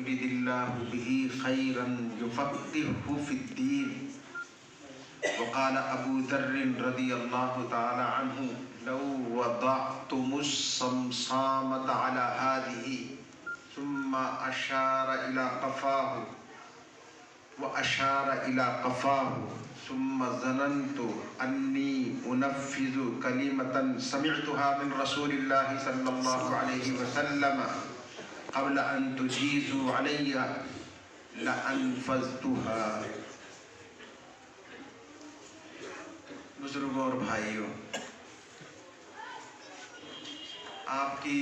يرد الله به خيرا يفقهه في الدين. وقال أبو ذر رضي الله تعالى عنه: لو وضعتم الصمصامة على هذه ثم أشار إلى قفاه وأشار إلى قفاه ثم ظننت أني أنفذ كلمة سمعتها من رسول الله صلى الله عليه وسلم قبل أن تجيزوا علي لأنفذتها. بزرگوں اور بھائیوں، آپ کی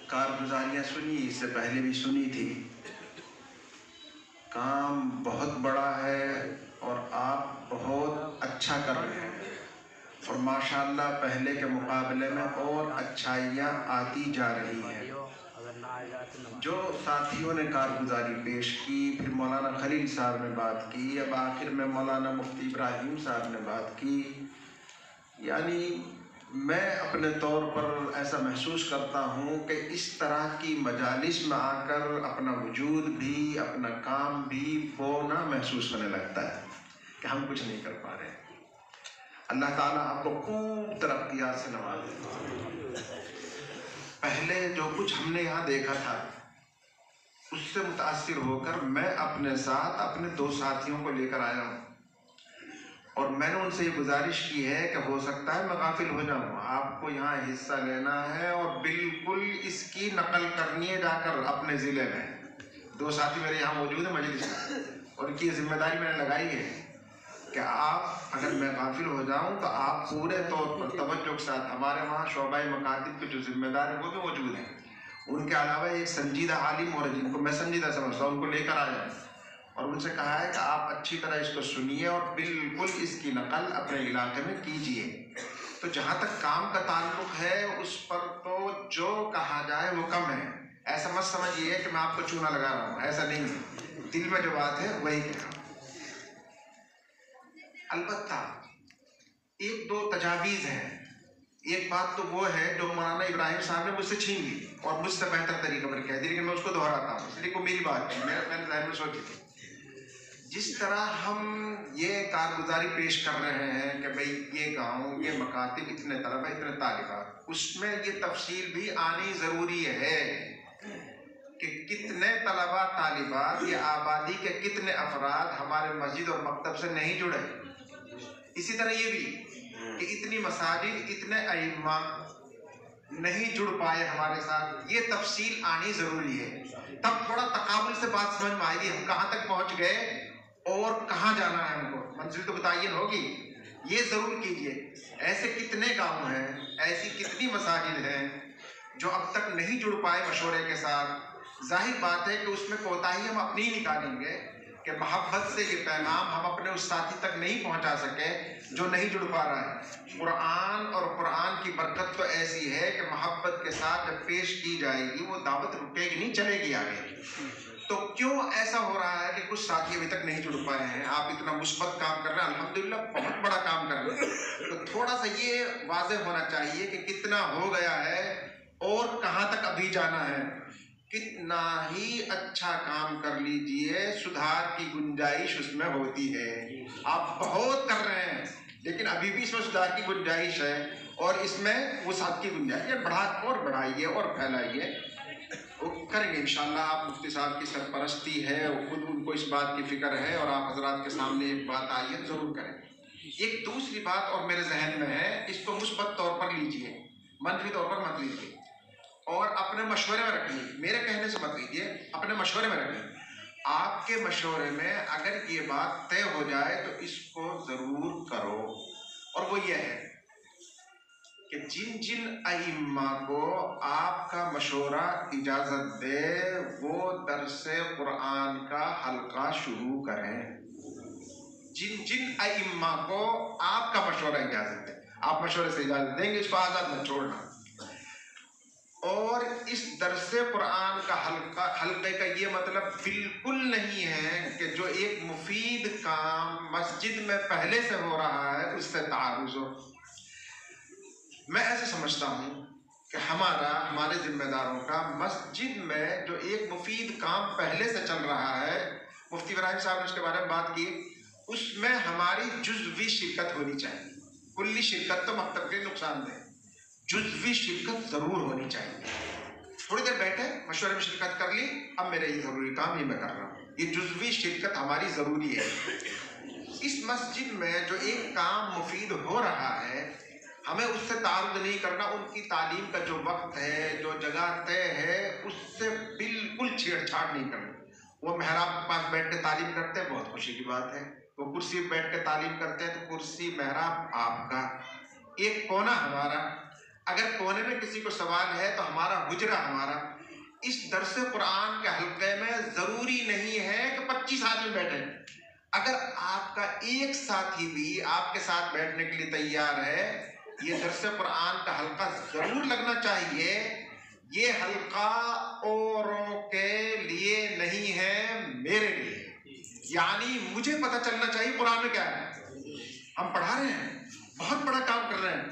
کارگزاریاں سنی، اس سے پہلے بھی سنی تھی. کام بہت بڑا ہے اور آپ بہت اچھا کر رہے ہیں، اور ماشاءاللہ پہلے کے مقابلے میں اور اچھائیاں آتی جا رہی ہیں. جو ساتھیوں نے کارگزاری پیش کی، پھر مولانا خلیل صاحب نے بات کی، اب آخر میں مولانا مفتی ابراہیم صاحب نے بات کی، یعنی میں اپنے طور پر ایسا محسوس کرتا ہوں کہ اس طرح کی مجالس میں آ کر اپنا وجود بھی، اپنا کام بھی بونا محسوس ہونے لگتا ہے کہ ہم کچھ نہیں کر پا رہے. اللہ تعالیٰ آپ کو خوب ترقیات سے نوازے. پہلے جو کچھ ہم نے یہاں دیکھا تھا اس سے متاثر ہو کر میں اپنے ساتھ اپنے 2 ساتھیوں کو لے کر آیا ہوں، اور میں نے ان سے یہ گزارش کی ہے کہ ہو سکتا ہے میں غافل ہو جاؤں، آپ کو یہاں حصہ لینا ہے اور بالکل اس کی نقل کرنی ہے جا کر اپنے ضلع میں. 2 ساتھی میرے یہاں موجود ہیں مجلس میں، اور ان کی یہ ذمہ داری میں نے لگائی ہے کہ آپ اگر میں غافل ہو جاؤں تو آپ پورے طور پر توجہ کے ساتھ، ہمارے وہاں شعبہ مکاتب کے جو ذمہ دار ہیں وہ بھی موجود ہیں، ان کے علاوہ ایک سنجیدہ عالم اور جن کو میں سنجیدہ سمجھتا ہوں ان کو لے کر آیا، اور ان سے کہا ہے کہ آپ اچھی طرح اس کو سنیے اور بالکل اس کی نقل اپنے علاقے میں کیجیے. تو جہاں تک کام کا تعلق ہے اس پر تو جو کہا جائے وہ کم ہے. ایسا مت سمجھیے کہ میں آپ کو چونا لگا رہا ہوں، ایسا نہیں ہے. دل میں جو بات ہے وہی کہہ رہا ہوں. البتہ 1-2 تجاویز ہیں. ایک بات تو وہ ہے جو مولانا ابراہیم صاحب نے مجھ سے چھین لی اور مجھ سے بہتر طریقے پر کہہ دی، لیکن میں اس کو دہراتا ہوں، اس لیے کوئی میری بات نہیں، میں نے ذہن میں سوچی تھی. جس طرح ہم یہ کارگزاری پیش کر رہے ہیں کہ بھئی یہ گاؤں، یہ مکاتب، اتنے طلبہ، اتنے طالبات، اس میں یہ تفصیل بھی آنی ضروری ہے کہ کتنے طلبہ طالبات، یہ آبادی کے کتنے افراد ہمارے مسجد اور مکتب سے نہیں جڑے. اسی طرح یہ بھی کہ اتنی مساجد، اتنے ائمہ نہیں جڑ پائے ہمارے ساتھ، یہ تفصیل آنی ضروری ہے. تب تھوڑا تقابل سے بات سمجھ میں آئے گی ہم کہاں تک پہنچ گئے اور کہاں جانا ہے. ہم کو منزل تو متعین ہوگی. یہ ضرور کیجئے ایسے کتنے گاؤں ہیں، ایسی کتنی مساجد ہیں جو اب تک نہیں جڑ پائے مشورے کے ساتھ. ظاہر بات ہے کہ اس میں کوتاہی ہم اپنی ہی نکالیں گے کہ محبت سے یہ پیغام ہم اپنے اس ساتھی تک نہیں پہنچا سکے جو نہیں جڑ پا رہا ہے. قرآن اور قرآن کی برکت تو ایسی ہے کہ محبت کے ساتھ جب پیش کی جائے گی وہ دعوت رکے گی نہیں، چلے گی آگے. تو کیوں ایسا ہو رہا ہے کہ کچھ ساتھی ابھی تک نہیں جڑ پائے ہیں؟ آپ اتنا مثبت کام کر رہے ہیں، الحمدللہ بہت بڑا کام کر رہے ہیں، تو تھوڑا سا یہ واضح ہونا چاہیے کہ کتنا ہو گیا ہے اور کہاں تک ابھی جانا ہے. کتنا ہی اچھا کام کر لیجئے، سدھار کی گنجائش اس میں ہوتی ہے. آپ بہت کر رہے ہیں لیکن ابھی بھی اس میں سدھار کی گنجائش ہے، اور اس میں وسعت کی گنجائش ہے. بڑھائیے اور پھیلائیے. وہ کریں گے انشاءاللہ. آپ مفتی صاحب کی سرپرستی ہے، خود ان کو اس بات کی فکر ہے، اور آپ حضرات کے سامنے ایک بات آئی ہے ضرور کریں. ایک دوسری بات اور میرے ذہن میں ہے، اس کو مثبت طور پر لیجئے، منفی طور پر مت لیجئے، اور اپنے مشورے میں رکھیے. میرے کہنے سے مت لیجئے، اپنے مشورے میں رکھیے. آپ کے مشورے میں اگر یہ بات طے ہو جائے تو اس کو ضرور کرو، اور وہ یہ ہے کہ جن ائمہ کو آپ کا مشورہ اجازت دے وہ درس قرآن کا حلقہ شروع کریں. جن ائمہ کو آپ کا مشورہ اجازت دے، آپ مشورے سے اجازت دیں گے، اس کو آزاد نہ چھوڑنا. اور اس درس قرآن کا حلقے کا یہ مطلب بالکل نہیں ہے کہ جو ایک مفید کام مسجد میں پہلے سے ہو رہا ہے اس سے تعارض ہو. میں ایسے سمجھتا ہوں کہ ہمارے ذمہ داروں کا مسجد میں جو ایک مفید کام پہلے سے چل رہا ہے، مفتی ابراہیم صاحب نے اس کے بارے میں بات کی، اس میں ہماری جزوی شرکت ہونی چاہیے. کلی شرکت تو مکتب کے نقصان دہ، جزوی شرکت ضرور ہونی چاہیے. تھوڑی دیر بیٹھے مشورے میں شرکت کر لی، اب میرا یہ ضروری کام یہ میں کر رہا ہوں. یہ جزوی شرکت ہماری ضروری ہے. اس مسجد میں جو ایک کام مفید ہو رہا ہے ہمیں اس سے تعارض نہیں کرنا. ان کی تعلیم کا جو وقت ہے، جو جگہ طے ہے، اس سے بالکل چھیڑ چھاڑ نہیں کرنا. وہ محراب کے پاس بیٹھ کے تعلیم کرتے ہیں، بہت خوشی کی بات ہے. وہ کرسی پہ بیٹھ کے تعلیم کرتے ہیں تو کرسی محراب آپ کا، ایک کونا ہمارا. اگر کونے میں کسی کو سوال ہے تو ہمارا حجرہ ہمارا. اس درس قرآن کے حلقے میں ضروری نہیں ہے کہ 25 آدمی بیٹھے. اگر آپ کا ایک ساتھی بھی آپ کے ساتھ بیٹھنے کے لیے تیار ہے، یہ درس قرآن کا حلقہ ضرور لگنا چاہیے. یہ حلقہ اوروں کے لیے نہیں ہے، میرے لیے. یعنی مجھے پتہ چلنا چاہیے قرآن میں کیا ہے. ہم پڑھا رہے ہیں، بہت بڑا کام کر رہے ہیں،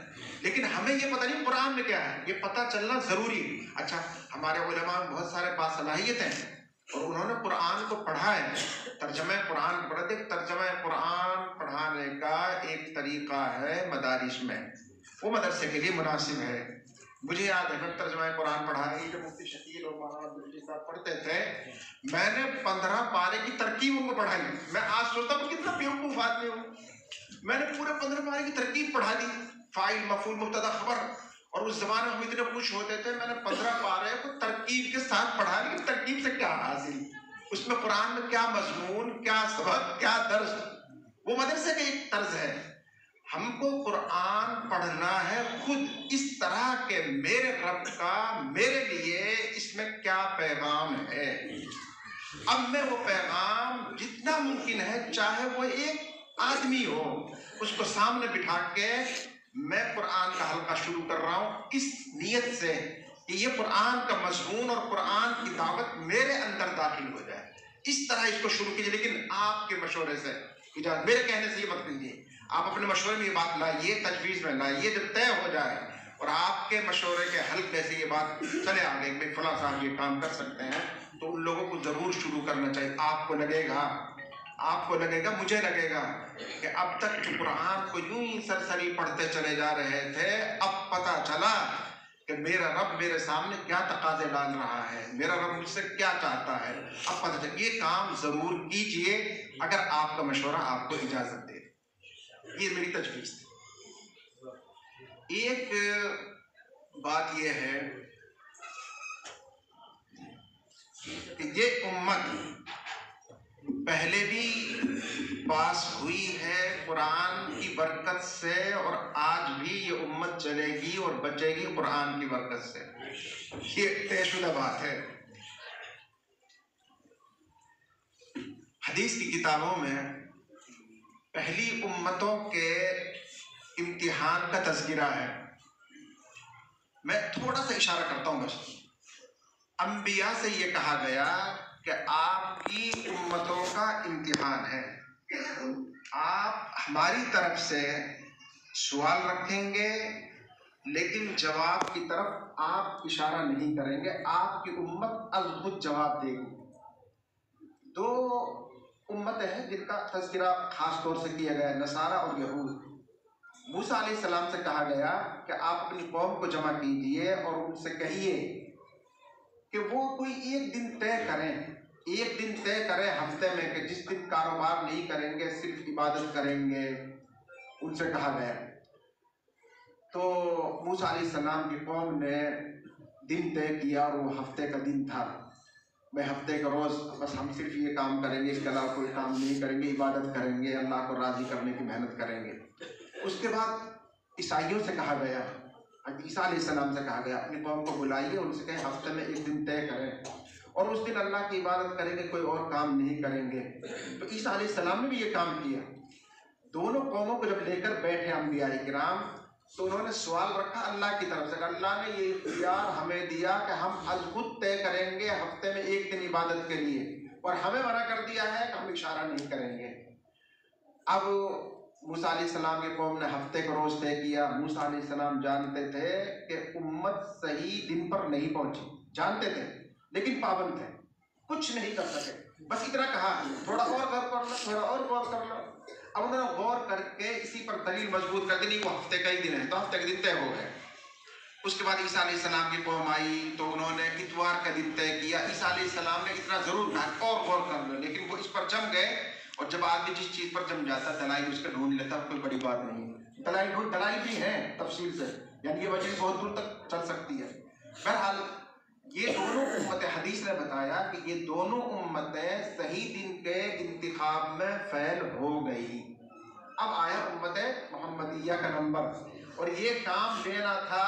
لیکن ہمیں یہ پتہ نہیں قرآن میں کیا ہے. یہ پتہ چلنا ضروری. اچھا، ہمارے علماء میں بہت سارے باصلاحیت ہیں اور انہوں نے قرآن کو پڑھا ہے، ترجمہ قرآن پڑھا. دیکھ، ترجمہ قرآن پڑھانے کا ایک طریقہ ہے مدارس میں، وہ مدرسے کے لیے مناسب ہے. مجھے یاد ہے میں ترجمہ قرآن پڑھا ہے، جو مفتی شکیل اور مولانا عبدالعزیز صاحب پڑھتے تھے، میں نے 15 پارے کی ترکیب ان کو پڑھائی. میں آج سوچتا ہوں کتنا بیوقوف آدمی ہوں. میں نے پورے 15 پارے کی ترکیب پڑھا دی، فاعل مفعول مبتدا خبر. اور اس زمانے میں ہم اتنے خوش ہوتے تھے. میں نے 15 پارے کو ترکیب کے ساتھ پڑھا. لیکن ترکیب سے کیا حاصل، اس میں قرآن میں کیا مضمون، کیا سبق، کیا درس. وہ مدرسے کا ایک طرز ہے. ہم کو قرآن پڑھنا ہے خود اس طرح کہ میرے رب کا میرے لیے اس میں کیا پیغام ہے. اب میں وہ پیغام جتنا ممکن ہے، چاہے وہ ایک آدمی ہو، اس کو سامنے بٹھا کے میں قرآن کا حلقہ شروع کر رہا ہوں اس نیت سے کہ یہ قرآن کا مضمون اور قرآن کی دعوت میرے اندر داخل ہو جائے. اس طرح اس کو شروع کیجیے. لیکن آپ کے مشورے سے اجازت، میرے کہنے سے یہ مت کیجیے. آپ اپنے مشورے میں یہ بات لائیے، تجویز میں لائیے. جب طے ہو جائے اور آپ کے مشورے کے حلقے سے یہ بات چلے آگے کہ فلاں صاحب یہ کام کر سکتے ہیں، تو ان لوگوں کو ضرور شروع کرنا چاہیے. آپ کو لگے گا، مجھے لگے گا کہ اب تک جو قرآن کو یوں ہی سرسری پڑھتے چلے جا رہے تھے، اب پتہ چلا کہ میرا رب میرے سامنے کیا تقاضے ڈال رہا ہے، میرا رب مجھ سے کیا چاہتا ہے. اب پتہ چلا. یہ کام ضرور کیجئے اگر آپ کا مشورہ آپ کو اجازت دے. یہ میری تجویز تھی. ایک بات یہ ہے کہ یہ امت پہلے بھی پاس ہوئی ہے قرآن کی برکت سے، اور آج بھی یہ امت چلے گی اور بچے گی قرآن کی برکت سے. یہ طے شدہ بات ہے. حدیث کی کتابوں میں پہلی امتوں کے امتحان کا تذکرہ ہے. میں تھوڑا سا اشارہ کرتا ہوں بس. انبیاء سے یہ کہا گیا کہ آپ کی امتوں کا امتحان ہے. آپ ہماری طرف سے سوال رکھیں گے لیکن جواب کی طرف آپ اشارہ نہیں کریں گے. آپ کی امت از خود جواب دے گی. دو امتیں ہیں جن کا تذکرہ خاص طور سے کیا گیا ہے، نصارہ اور یہود. موسیٰ علیہ السلام سے کہا گیا کہ آپ اپنی قوم کو جمع کیجئے اور ان سے کہیے کہ وہ کوئی ایک دن طے کریں ہفتے میں کہ جس دن کاروبار نہیں کریں گے، صرف عبادت کریں گے. ان سے کہا گیا. تو موسیٰ علیہ السلام کی قوم نے دن طے کیا اور وہ ہفتے کا دن تھا. میں ہفتے کا روز بس ہم صرف یہ کام کریں گے، اس کے علاوہ کوئی کام نہیں کریں گے، عبادت کریں گے، اللہ کو راضی کرنے کی محنت کریں گے. اس کے بعد عیسائیوں سے کہا گیا، عیسیٰ علیہ السلام سے کہا گیا اپنی قوم کو بلائیے، ان سے کہیں ہفتے میں ایک دن طے کریں اور اس دن اللہ کی عبادت کریں گے، کوئی اور کام نہیں کریں گے. تو عیسیٰ علیہ السلام نے بھی یہ کام کیا. دونوں قوموں کو جب لے کر بیٹھے انبیاء کرام تو انہوں نے سوال رکھا اللہ کی طرف سے کہ اللہ نے یہ اختیار ہمیں دیا کہ ہم از خود طے کریں گے ہفتے میں ایک دن عبادت کے لیے، اور ہمیں منع کر دیا ہے کہ ہم اشارہ نہیں کریں گے. اب موسیٰ علیہ السلام کے قوم نے ہفتے کا روز طے کیا. موسیٰ علیہ السلام جانتے تھے کہ امت صحیح دن پر نہیں پہنچی، جانتے تھے لیکن پابند تھے، کچھ نہیں کر سکے. بس اتنا کہا تھوڑا اور غور کر لو، تھوڑا اور غور کر لو. اب انہوں نے غور کر کے اسی پر دلیل مضبوط کر دی، نہیں وہ ہفتے کا ہی دن ہے، تو ہفتے کے دن طے ہو گئے. اس کے بعد عیسیٰ علیہ السلام کی قوم آئی تو انہوں نے اتوار کا دن طے کیا. عیسیٰ علیہ السلام نے اتنا ضرور کہا اور غور کر لو، لیکن وہ اس پر جم گئے. اور جب آدمی جس چیز پر جم جاتا ہے دلائل اس کا ڈھونڈ لیتا، کوئی بڑی بات نہیں. دلائل بھی ہیں تفصیل سے، یعنی یہ وجہ بہت دور تک چل سکتی ہے. بہرحال یہ دونوں امتیں، حدیث نے بتایا کہ یہ دونوں امتیں صحیح دن کے انتخاب میں فیل ہو گئی. اب آیا امت محمدیہ کا نمبر، اور یہ کام لینا تھا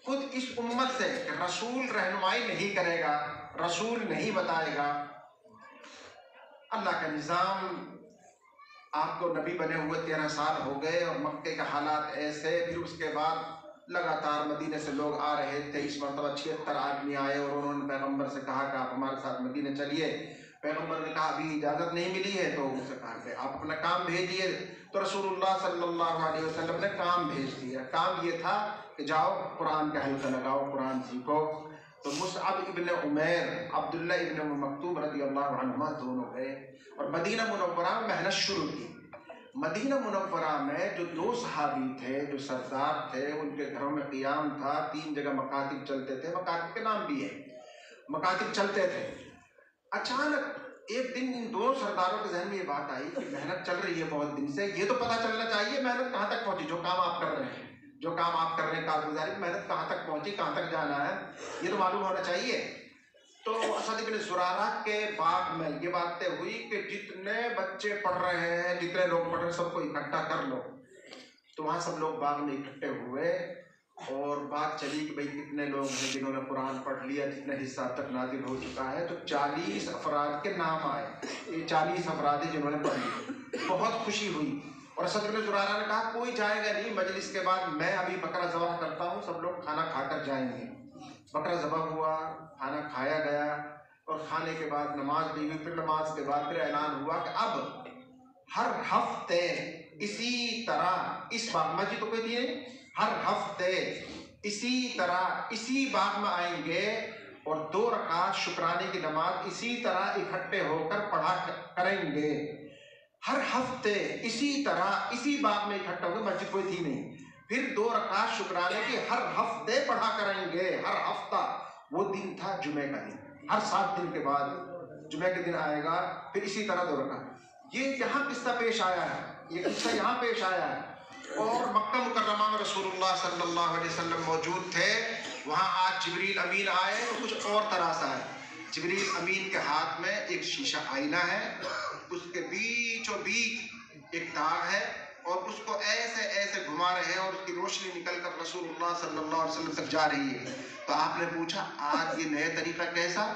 خود اس امت سے کہ رسول رہنمائی نہیں کرے گا، رسول نہیں بتائے گا. اللہ کا نظام، آپ کو نبی بنے ہوئے 13 سال ہو گئے اور مکے کا حالات ایسے. پھر اس کے بعد لگاتار مدینے سے لوگ آ رہے تھے. اس مرتبہ 76 آدمی آئے اور انہوں نے پیغمبر سے کہا کہ آپ ہمارے ساتھ مدینے چلیے. پیغمبر نے کہا ابھی اجازت نہیں ملی ہے، تو ان سے کہا کہ آپ اپنا کام بھیجیے. تو رسول اللہ صلی اللہ علیہ وسلم نے کام بھیج دیا. کام یہ تھا کہ جاؤ قرآن کا حلقہ لگاؤ، قرآن سیکھو. تو مصعب ابن عمیر، عبداللہ ابن ام مکتوم رضی اللہ عنہما دونوں گئے اور مدینہ منورہ میں محنت شروع کی. مدینہ منورہ میں جو 2 صحابی تھے جو سردار تھے، ان کے گھروں میں قیام تھا. 3 جگہ مکاتب چلتے تھے، مکاتب کے نام بھی ہیں، مکاتب چلتے تھے. اچانک ایک دن ان 2 سرداروں کے ذہن میں یہ بات آئی کہ محنت چل رہی ہے بہت دن سے، یہ تو پتہ چلنا چاہیے محنت کہاں تک پہنچی. جو کام آپ کر رہے ہیں، جو کام آپ کر رہے ہیں کارگزاری، محنت کہاں تک پہنچی، کہاں تک جانا ہے، یہ تو معلوم ہونا چاہیے. تو اسد بن زرارہ کے باغ میں یہ باتیں ہوئی کہ جتنے بچے پڑھ رہے ہیں، جتنے لوگ پڑھ رہے ہیں، سب کو اکٹھا کر لو. تو وہاں سب لوگ باغ میں اکٹھے ہوئے اور بات چلی کہ بھئی کتنے لوگ ہیں جنہوں نے قرآن پڑھ لیا، جتنے حصہ تک نازل ہو چکا ہے. تو 40 افراد کے نام آئے. یہ 40 افراد ہیں جنہوں نے پڑھ لیا. بہت خوشی ہوئی. اور اسد بن زرارہ نے کہا کوئی جائے گا نہیں مجلس کے بعد، میں ابھی بکرا ذبح کرتا ہوں، سب لوگ کھانا کھا کر جائیں گے. بکرا ذبح ہوا، کھانا کھایا گیا اور کھانے کے بعد نماز دی گئی. پھر نماز کے بعد پھر اعلان ہوا کہ اب ہر ہفتے اسی طرح اس باغ، مسجد تو کوئی تھی نہیں، ہر ہفتے اسی طرح اسی باغ میں آئیں گے اور 2 رکعت شکرانے کی نماز اسی طرح اکٹھے ہو کر پڑھا کریں گے. ہر ہفتے اسی طرح اسی باغ میں اکٹھا ہو گئے، مسجد کوئی تھی نہیں. پھر 2 رکعت شکرانے کی ہر ہفتے پڑھا کریں گے، ہر ہفتہ. وہ دن تھا جمعہ کا دن. ہر 7 دن کے بعد جمعہ کے دن آئے گا، پھر اسی طرح 2 رکعت. یہ یہاں قصہ پیش آیا ہے، یہ قصہ یہاں پیش آیا ہے. اور مکہ مکرمہ میں رسول اللہ صلی اللہ علیہ وسلم موجود تھے. وہاں آج جبریل امین آئے تو کچھ اور طرح سا ہے. جبریل امین کے ہاتھ میں ایک شیشہ آئینہ ہے، اس کے بیچوں بیچ ایک تاغ ہے اور اس کو ایسے ایسے گھما رہے ہیں اور اس کی روشنی نکل کر رسول اللہ صلی اللہ علیہ وسلم تک جا رہی ہے. تو آپ نے پوچھا آج یہ نئے طریقہ کیسا،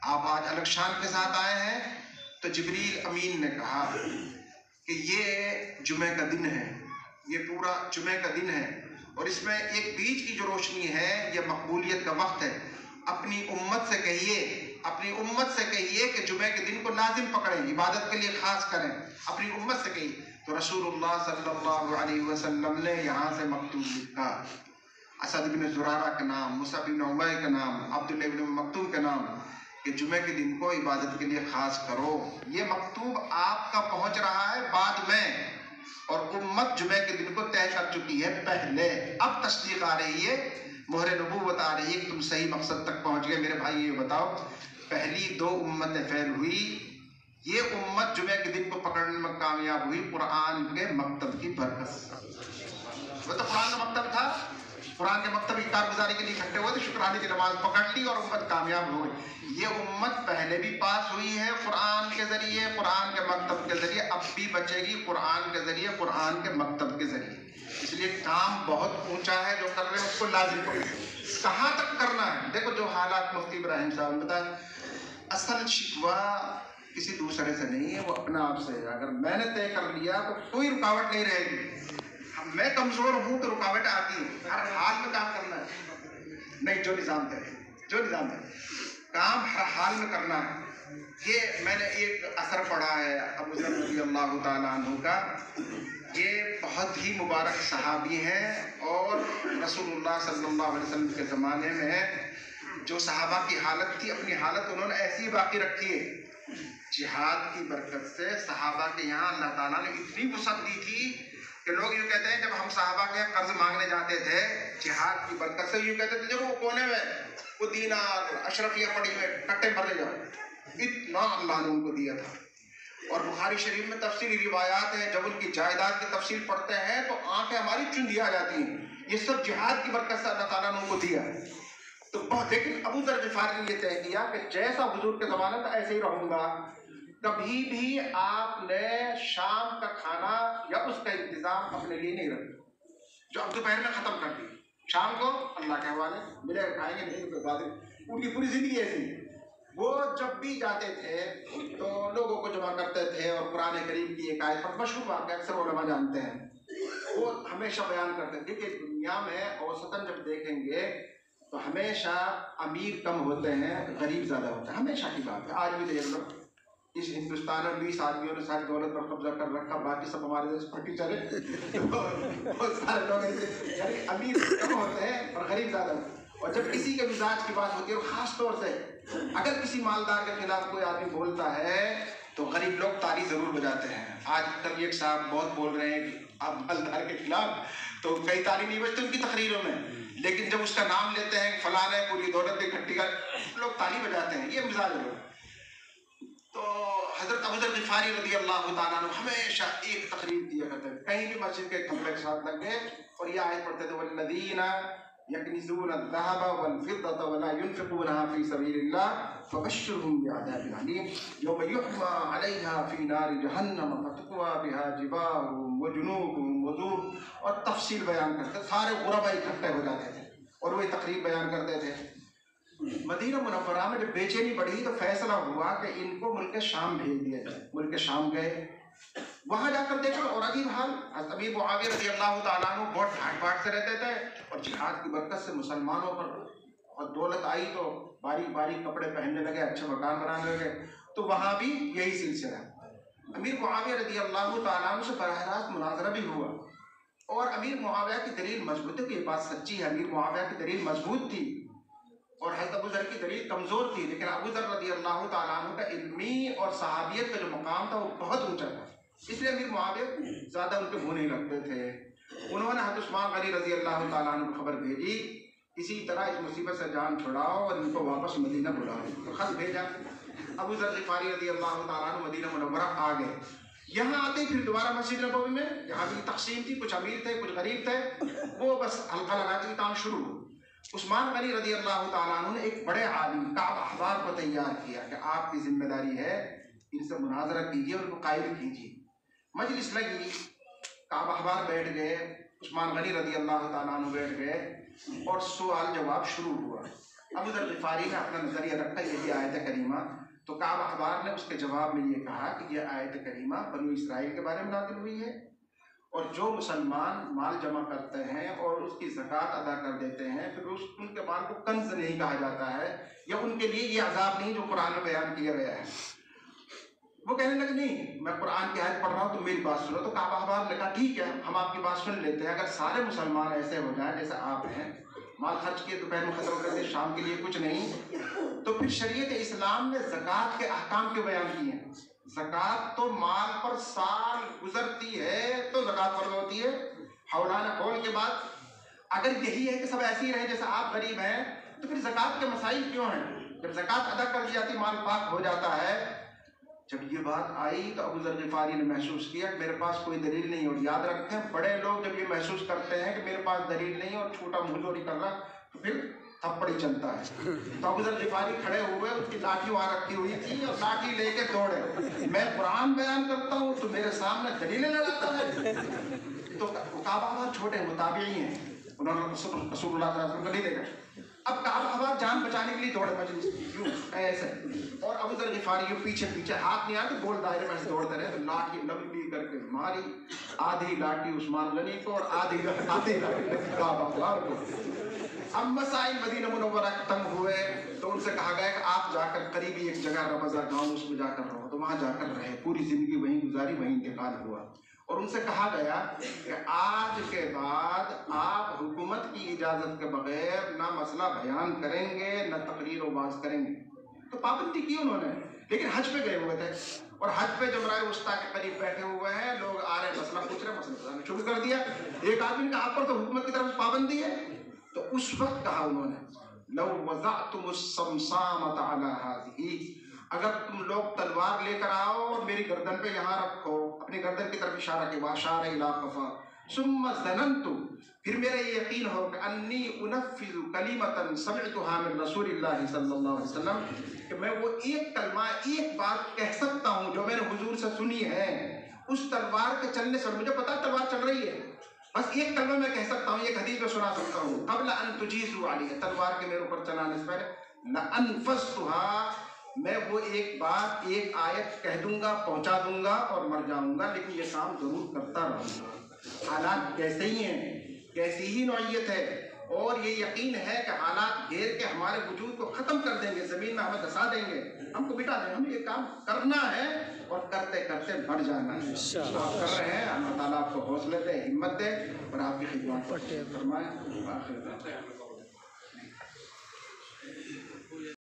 آپ آج الگ شان کے ساتھ آئے ہیں؟ تو جبریل امین نے کہا کہ یہ جمعہ کا دن ہے، یہ پورا جمعہ کا دن ہے اور اس میں ایک بیچ کی جو روشنی ہے یہ مقبولیت کا وقت ہے. اپنی امت سے کہیے، اپنی امت سے کہیے کہ جمعہ کے دن کو لازم پکڑیں، عبادت کے لیے خاص کریں، اپنی امت سے کہیے. تو رسول اللہ صلی اللہ علیہ وسلم نے یہاں سے مکتوب لکھا، اسد بن زرارہ کا نام، مصعب بن عمیر کا نام، عبداللہ بن مکتوم کا نام، کہ جمعہ کے دن کو عبادت کے لیے خاص کرو. یہ مکتوب آپ کا پہنچ رہا ہے بعد میں، اور امت جمعہ کے دن کو طے کر چکی ہے پہلے. اب تصدیق آ رہی ہے، مہر نبوت آ رہی ہے کہ تم صحیح مقصد تک پہنچ گئے. میرے بھائی یہ بتاؤ، پہلی 2 امتیں فیل ہوئی، یہ امت جمعہ کے دن کو پکڑنے میں کامیاب ہوئی قرآن کے مکتب کی برکت سے. وہ تو قرآن کا مکتب تھا، قرآن کے مکتب کی کارگزاری کے لیے اکٹھے ہوئے تھے، شکرانے کی نماز پکڑ لی اور امت کامیاب ہو گئی. یہ امت پہلے بھی پاس ہوئی ہے قرآن کے ذریعے، قرآن کے مکتب کے ذریعے، اب بھی بچے گی قرآن کے ذریعے، قرآن کے مکتب کے ذریعے. اس لیے کام بہت اونچا ہے، جو کر رہے ہیں اس کو لازم کریں. کہاں تک کرنا ہے؟ دیکھو جو حالات مفتی ابراہیم صاحب نے بتایا، اصل شکوہ کسی دوسرے سے نہیں ہے، وہ اپنا آپ سے ہے. اگر میں نے طے کر لیا تو کوئی رکاوٹ نہیں رہے گی. میں کمزور ہوں تو رکاوٹ آتی ہے، ہر حال میں کام کرنا ہے. نہیں، جو نظام ہے، جو نظام ہے. کام ہر حال میں کرنا ہے۔ یہ میں نے ایک اثر پڑھا ہے ابو ذر رضی اللہ تعالیٰ عنہ کا، یہ بہت ہی مبارک صحابی ہیں اور رسول اللہ صلی اللہ علیہ وسلم کے زمانے میں جو صحابہ کی حالت تھی، اپنی حالت انہوں نے ایسی باقی رکھی ہے۔ جہاد کی برکت سے صحابہ کے یہاں اللہ تعالیٰ نے اتنی وسعت دی تھی کہ لوگ یوں کہتے ہیں جب ہم صحابہ کے یہاں قرض مانگنے جاتے تھے جہاد کی برکت سے، یوں کہتے تھے جب وہ کونے میں وہ دینار اشرفیہ پڑی ہوئے کٹے بھر لے جاؤ، اتنا اللہ نے ان کو دیا تھا۔ اور بخاری شریف میں تفصیلی روایات ہیں، جب ان کی جائیداد کی تفصیل پڑھتے ہیں تو آنکھیں ہماری چندی آ جاتی ہیں۔ یہ سب جہاد کی برکت سے اللہ تعالیٰ نے ان کو دیا۔ تو بہت، لیکن ابو ذر غفاری نے یہ طے کیا کہ جیسا حضور کے زمانے تھا ایسے ہی رہوں گا، کبھی بھی آپ نے شام کا کھانا یا اس کا انتظام اپنے لیے نہیں رکھا، جو اب دوپہر میں ختم کر دی، شام کو اللہ کے حوالے، ملے کھائیں گے نہیں تو بات۔ ان کی پوری زندگی ایسی ہے، وہ جب بھی جاتے تھے تو لوگوں کو جمع کرتے تھے اور قرآن کریم کی ایک آیت پر مشہور واقعہ اکثر علماء جانتے ہیں، وہ ہمیشہ بیان کرتے تھے کہ دنیا میں اوسطاً جب دیکھیں گے تو ہمیشہ امیر کم ہوتے ہیں، غریب زیادہ ہوتے ہیں، ہمیشہ کی بات ہے۔ آج بھی دیکھ لو، اس ہندوستان میں 20 آدمیوں نے ساری دولت پر قبضہ کر رکھا، باقی سب ہمارے دیش پھٹی چلے، بہت سارے لوگ ایسے، یعنی امیر کم ہوتے ہیں اور غریب زیادہ ہوتے ہیں۔ اور جب کسی کے مزاج کی بات ہوتی ہے، اور خاص طور سے اگر کسی مالدار کے خلاف کوئی آدمی بولتا ہے تو غریب لوگ تالی ضرور بجاتے ہیں۔ آج کل ایک صاحب بہت بول رہے ہیں کہ آپ مالدار کے خلاف، تو کئی تالی نہیں بجتے ان کی تقریروں میں، لیکن جب اس کا نام لیتے ہیں فلاں نے پوری دولت اکٹھی کر، لوگ تالی بجاتے ہیں۔ یہ مزاج ہے۔ تو حضرت ابو ذر غفاری رضی اللہ تعالیٰ عنہ ہمیشہ ایک تقریر دیا کرتے تھے، کہیں بھی مسجد کے کمرے کے ساتھ لگ گئے اور یہ آیت پڑھتے تھے والذین یکنزون الذهب والفضة ولا ينفقونها في سبيل الله فبشرهم بعذاب أليم يوم يحمى عليها في نار جهنم فتقوى بها جباههم وجنوبهم وظهورهم، اور تفصیل بیان کرتے، سارے غرباء اکٹھے ہو جاتے تھے اور وہ تقریر بیان کرتے تھے۔ مدینہ منورہ میں جب بے چینی بڑھی تو فیصلہ ہوا کہ ان کو ملک شام بھیج دیا جائے۔ ملک شام گئے، وہاں جا کر دیکھا اور عجیب حال، امیر معاویہ رضی اللہ تعالیٰ عنہ بہت ڈھاٹ باٹ سے رہتے تھے اور جہاد کی برکت سے مسلمانوں پر اور دولت آئی تو باریک باریک کپڑے پہننے لگے، اچھے مکان بنانے لگے، تو وہاں بھی یہی سلسلہ۔ امیر معاویہ رضی اللہ تعالیٰ عنہ سے براہ راست مناظرہ بھی ہوا اور امیر معاویہ کی دلیل مضبوط ہے کہ یہ بات سچی ہے، امیر معاویہ کی دلیل مضبوط تھی اور حضرت ابو ذر کی دلیل کمزور تھی، لیکن ابو ذر رضی اللہ تعالیٰ عنہ کا علمی اور صحابیت کا جو مقام تھا وہ بہت اونچا تھا، اس لیے امیر معاویہ زیادہ ان کے منہ نہیں لگتے تھے۔ انہوں نے حضرت عثمان غنی رضی اللہ تعالیٰ عنہ کو خبر بھیجی، اسی طرح اس مصیبت سے جان چھڑاؤ اور ان کو واپس مدینہ بلاؤ، تو خط بھیجا۔ ابو ذر غفاری رضی اللہ تعالیٰ عنہ مدینہ منورہ آ گئے۔ یہاں آتے ہی پھر دوبارہ مسجد نبوی میں جہاں بھی تقسیم تھی، کچھ امیر تھے کچھ غریب تھے، وہ بس حلقہ لگانے کی کام شروع ہو۔ عثمان غنی رضی اللہ تعالیٰ عنہ نے ایک بڑے عالم کعب احبار کو تیار کیا کہ آپ کی ذمہ داری ہے ان سے مناظرہ کیجیے اور ان کو قائل کیجیے۔ مجلس لگی، کعب احبار بیٹھ گئے، عثمان غنی رضی اللہ تعالیٰ عنہ بیٹھ گئے اور سوال جواب شروع ہوا۔ ابو ذر غفاری نے اپنا نظریہ رکھا، یہی آیت کریمہ، تو کعب احبار نے اس کے جواب میں یہ کہا کہ یہ آیت کریمہ بنو اسرائیل کے بارے میں نازل ہوئی ہے اور جو مسلمان مال جمع کرتے ہیں اور اس کی زکوٰۃ ادا کر دیتے ہیں پھر ان کے مال کو کنز نہیں کہا جاتا ہے، یا ان کے لیے یہ عذاب نہیں جو قرآن میں بیان کیا گیا ہے۔ وہ کہنے لگے نہیں، میں قرآن کی آیت پڑھ رہا ہوں تو میری بات سنو۔ تو کعب احبار نے کہا ٹھیک ہے، ہم آپ کی بات سن لیتے ہیں، اگر سارے مسلمان ایسے ہو جائیں جیسے آپ ہیں، مال خرچ کیے دوپہر میں ختم کر دے، شام کے لیے کچھ نہیں، تو پھر شریعت اسلام نے زکوٰۃ کے احکام کیوں بیان کیے ہیں؟ زکوٰۃ تو مال پر سال گزرتی ہے تو زکوٰۃ فرض ہوتی ہے، حولانہ حول کے بعد۔ اگر یہی ہے کہ سب ایسے ہی رہیں جیسے آپ غریب ہیں تو پھر زکوٰۃ کے مسائل کیوں ہیں؟ جب زکوٰۃ ادا کر دی جاتی مال پاک ہو جاتا ہے۔ جب یہ بات آئی تو ابو ذر غفاری نے محسوس کیا کہ میرے پاس کوئی دلیل نہیں، اور یاد رکھیں بڑے لوگ جب یہ محسوس کرتے ہیں کہ میرے پاس دلیل نہیں اور چھوٹا منہ چوری کر رہا تو پھر تھپڑ ہی چلتا ہے۔ تو ابو ذر غفاری کھڑے ہوئے، اس کی لاٹھی وہاں رکھی ہوئی تھی اور لاٹھی لے کے دوڑے، میں قرآن بیان کرتا ہوں تو میرے سامنے دلیلیں لگاتا ہے۔ تو کعب احبار چھوٹے متابعی ہیں، انہوں نے رسول اللہ صلی اللہ علیہ وسلم کو نہیں دیکھا۔ اب کعب احبار جان بچانے کے لیے دوڑے مجلس یوں ایسے، اور ابو ذر غفاری یوں پیچھے پیچھے، ہاتھ نہیں آتے، گول دائرے میں دوڑتے رہے، تو لاٹھی لمبی کر کے ماری، آدھی لاٹھی عثمان غنی کو اور آدھی لاٹھی کعب احبار کو۔ اب مسائل مدینہ منورہ ختم ہوئے تو ان سے کہا گیا کہ آپ جا کر قریبی ایک جگہ ربضہ گاؤں اس میں جا کر رہو، تو وہاں جا کر رہے، پوری زندگی وہیں گزاری، وہیں انتقال ہوا۔ اور ان سے کہا گیا کہ آج کے بعد آپ حکومت کی اجازت کے بغیر نہ مسئلہ بیان کریں گے نہ تقریر و باز کریں گے۔ تو پابندی کی انہوں نے، لیکن حج پہ گئے ہوئے تھے، اور حج پہ جمرائے وسطیٰ کے قریب بیٹھے ہوئے ہیں، لوگ آ رہے مسئلہ پوچھ رہے، مسئلہ بتانا شروع کر دیا۔ ایک آدمی نے کہا آپ پر تو حکومت کی طرف پابندی ہے، تو اس وقت کہا انہوں نے لو وضعتم الصمصامۃ علی ہذہ، اگر تم لوگ تلوار لے کر آؤ اور میری گردن پہ یہاں رکھو، اپنی گردن کی طرف اشارہ کیا، واشار الی قفا، ثم ظننت، پھر میرا یہ یقین ہو کہ انی انفذ کلمۃ سمعتها من رسول اللہ صلی اللہ علیہ وسلم، کہ میں وہ ایک کلمہ، ایک بات کہہ سکتا ہوں جو میں نے حضور سے سنی ہے، اس تلوار کے چلنے سے مجھے پتا تلوار چل رہی ہے، بس ایک کلمہ میں کہہ سکتا ہوں، ایک حدیث میں سنا سکتا ہوں، قبل ان تجیزوا علی، تلوار کے میرے اوپر چلانے سے پہلے، لانفذتها، میں وہ ایک بات، ایک آیت کہہ دوں گا، پہنچا دوں گا اور مر جاؤں گا، لیکن یہ کام ضرور کرتا رہوں گا۔ حالات کیسے ہی ہیں، کیسی ہی نوعیت ہے، اور یہ یقین ہے کہ حالات گھیر کے ہمارے وجود کو ختم کر دیں گے، زمین میں ہمیں دھسا دیں گے، ہم کو مٹا دیں گے، ہمیں یہ کام کرنا ہے اور کرتے کرتے مر جانا ہے۔ آپ کر رہے ہیں، اللہ تعالیٰ آپ کو حوصلے دے، ہمت دے، اور آپ کی خدمت فرمائے۔